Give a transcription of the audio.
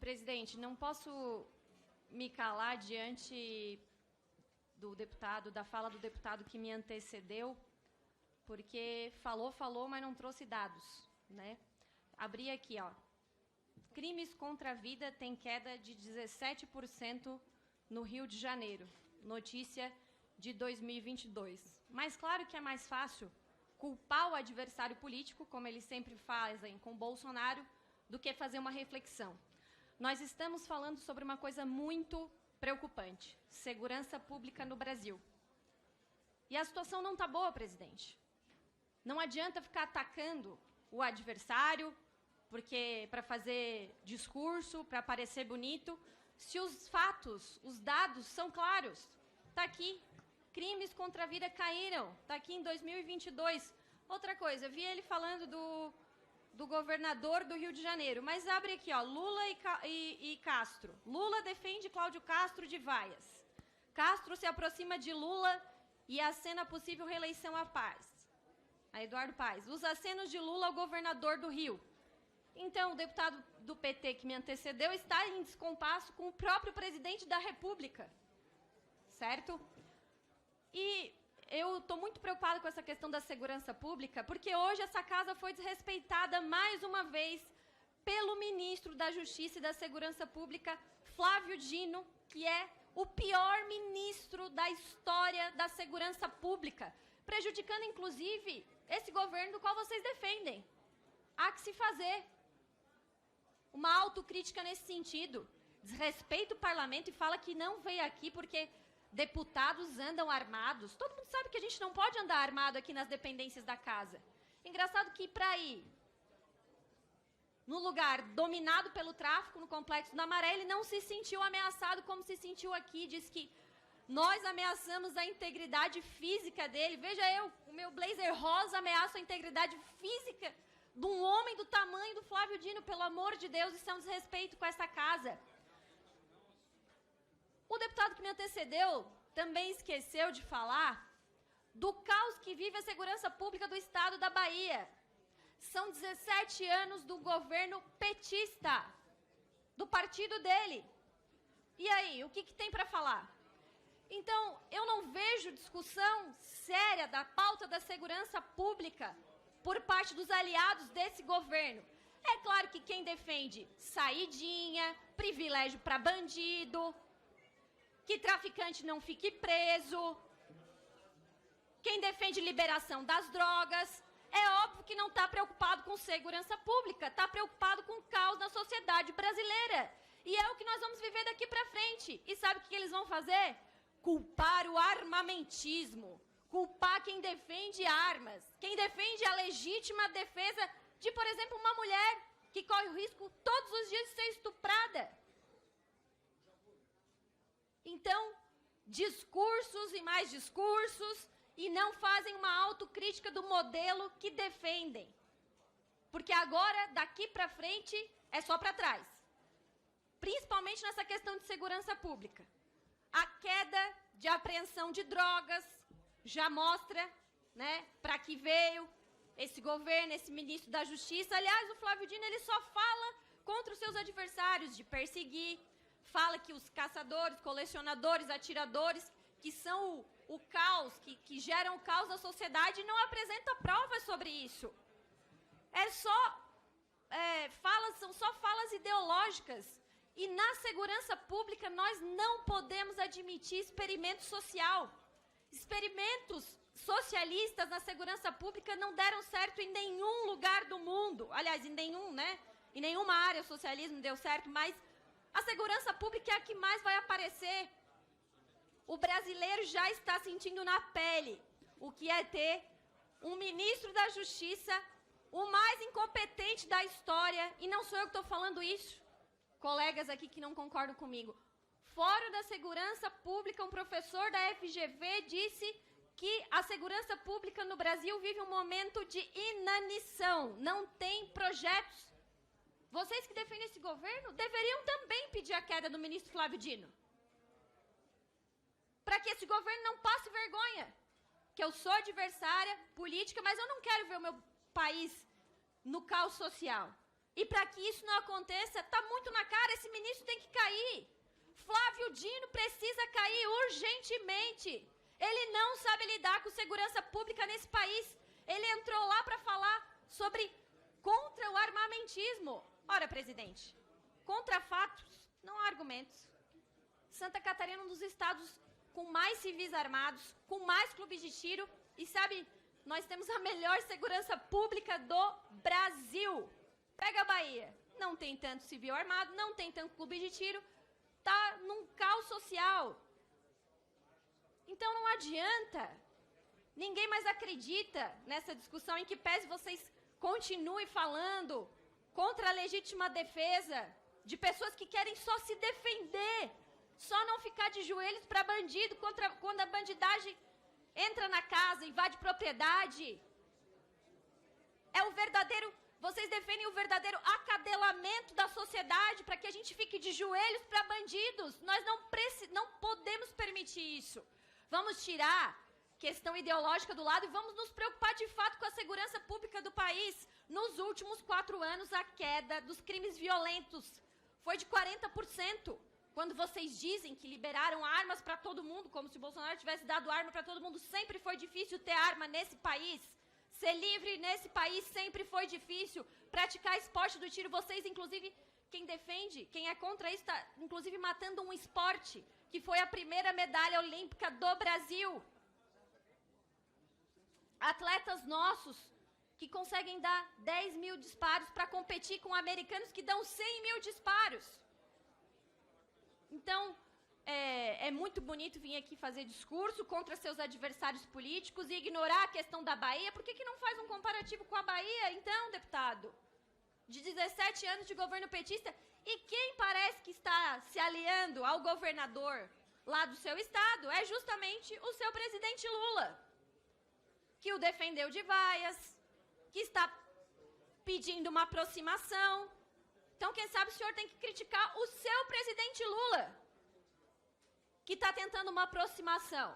Presidente, não posso me calar diante da fala do deputado que me antecedeu, porque falou, mas não trouxe dados, né? Abri aqui, ó. Crimes contra a vida têm queda de 17% no Rio de Janeiro. Notícia de 2022. Mas claro que é mais fácil culpar o adversário político, como eles sempre fazem com Bolsonaro, do que fazer uma reflexão. Nós estamos falando sobre uma coisa muito preocupante: segurança pública no Brasil. E a situação não está boa, presidente. Não adianta ficar atacando o adversário porque para fazer discurso, para parecer bonito, se os fatos, os dados são claros. Está aqui, crimes contra a vida caíram, está aqui em 2022. Outra coisa, vi ele falando do governador do Rio de Janeiro, mas abre aqui, ó, Lula e Castro. Lula defende Cláudio Castro de vaias. Castro se aproxima de Lula e acena a possível reeleição a Eduardo Paes. Os acenos de Lula ao governador do Rio. Então, o deputado do PT que me antecedeu está em descompasso com o próprio presidente da República. Certo? E eu estou muito preocupada com essa questão da segurança pública, porque hoje essa casa foi desrespeitada mais uma vez pelo ministro da Justiça e da Segurança Pública, Flávio Dino, que é o pior ministro da história da segurança pública, prejudicando, inclusive, esse governo do qual vocês defendem. Há que se fazer uma autocrítica nesse sentido. Desrespeita o parlamento e fala que não veio aqui porque deputados andam armados. Todo mundo sabe que a gente não pode andar armado aqui nas dependências da casa. Engraçado que para ir no lugar dominado pelo tráfico, no Complexo da Maré, ele não se sentiu ameaçado como se sentiu aqui. Diz que nós ameaçamos a integridade física dele. Veja eu, o meu blazer rosa ameaça a integridade física de um homem do tamanho do Flávio Dino. Pelo amor de Deus, isso é um desrespeito com essa casa. O deputado que me antecedeu também esqueceu de falar do caos que vive a segurança pública do estado da Bahia. São 17 anos do governo petista, do partido dele. E aí, o que tem para falar? Então, eu não vejo discussão séria da pauta da segurança pública por parte dos aliados desse governo. É claro que quem defende saidinha, privilégio para bandido, que traficante não fique preso, quem defende liberação das drogas, é óbvio que não está preocupado com segurança pública, está preocupado com o caos na sociedade brasileira. E é o que nós vamos viver daqui para frente. E sabe o que eles vão fazer? Culpar o armamentismo, culpar quem defende armas, quem defende a legítima defesa de, por exemplo, uma mulher que corre o risco todos os dias de ser estuprada. Então, discursos e mais discursos, e não fazem uma autocrítica do modelo que defendem. Porque agora, daqui para frente, é só para trás. Principalmente nessa questão de segurança pública. A queda de apreensão de drogas já mostra, né, para que veio esse governo, esse ministro da Justiça. Aliás, o Flávio Dino, ele só fala contra os seus adversários, de perseguir. Fala que os caçadores, colecionadores, atiradores, que são o caos, que geram o caos na sociedade, não apresenta provas sobre isso. São só falas ideológicas. E na segurança pública nós não podemos admitir experimento social. Experimentos socialistas na segurança pública não deram certo em nenhum lugar do mundo. Aliás, em nenhum, né? Em nenhuma área o socialismo deu certo, mas a segurança pública é a que mais vai aparecer. O brasileiro já está sentindo na pele o que é ter um ministro da Justiça, o mais incompetente da história, e não sou eu que estou falando isso, colegas aqui que não concordam comigo. Fórum da Segurança Pública, um professor da FGV disse que a segurança pública no Brasil vive um momento de inanição, não tem projetos. Vocês que defendem esse governo deveriam também pedir a queda do ministro Flávio Dino. Para que esse governo não passe vergonha. Que eu sou adversária política, mas eu não quero ver o meu país no caos social. E para que isso não aconteça, está muito na cara, esse Ele não sabe lidar com segurança pública nesse país. Ele entrou lá para falar sobre contra o armamentismo. Ora, presidente, contra fatos, não há argumentos. Santa Catarina é um dos estados com mais civis armados, com mais clubes de tiro. E sabe, nós temos a melhor segurança pública do Brasil. Pega a Bahia, não tem tanto civil armado, não tem tanto clube de tiro, tá num caos social. Então não adianta. Ninguém mais acredita nessa discussão em que pese vocês continuem falando contra a legítima defesa de pessoas que querem só se defender, só não ficar de joelhos para bandido quando a bandidagem entra na casa, invade propriedade. É o verdadeiro, vocês defendem o verdadeiro acadelamento da sociedade para que a gente fique de joelhos para bandidos. Nós não podemos permitir isso. Vamos tirar questão ideológica do lado e vamos nos preocupar de fato com a segurança pública do país. Nos últimos 4 anos, a queda dos crimes violentos foi de 40%. Quando vocês dizem que liberaram armas para todo mundo, como se o Bolsonaro tivesse dado arma para todo mundo, sempre foi difícil ter arma nesse país. Ser livre nesse país sempre foi difícil. Praticar esporte do tiro, vocês, inclusive, quem defende, quem é contra isso, está, inclusive, matando um esporte que foi a primeira medalha olímpica do Brasil. Atletas nossos que conseguem dar 10 mil disparos para competir com americanos que dão 100 mil disparos. Então, é muito bonito vir aqui fazer discurso contra seus adversários políticos e ignorar a questão da Bahia. Por que não faz um comparativo com a Bahia, então, deputado? De 17 anos de governo petista. E quem parece que está se aliando ao governador lá do seu estado é justamente o seu presidente Lula, que o defendeu de vaias, que está pedindo uma aproximação. Então, quem sabe o senhor tem que criticar o seu presidente Lula, que está tentando uma aproximação.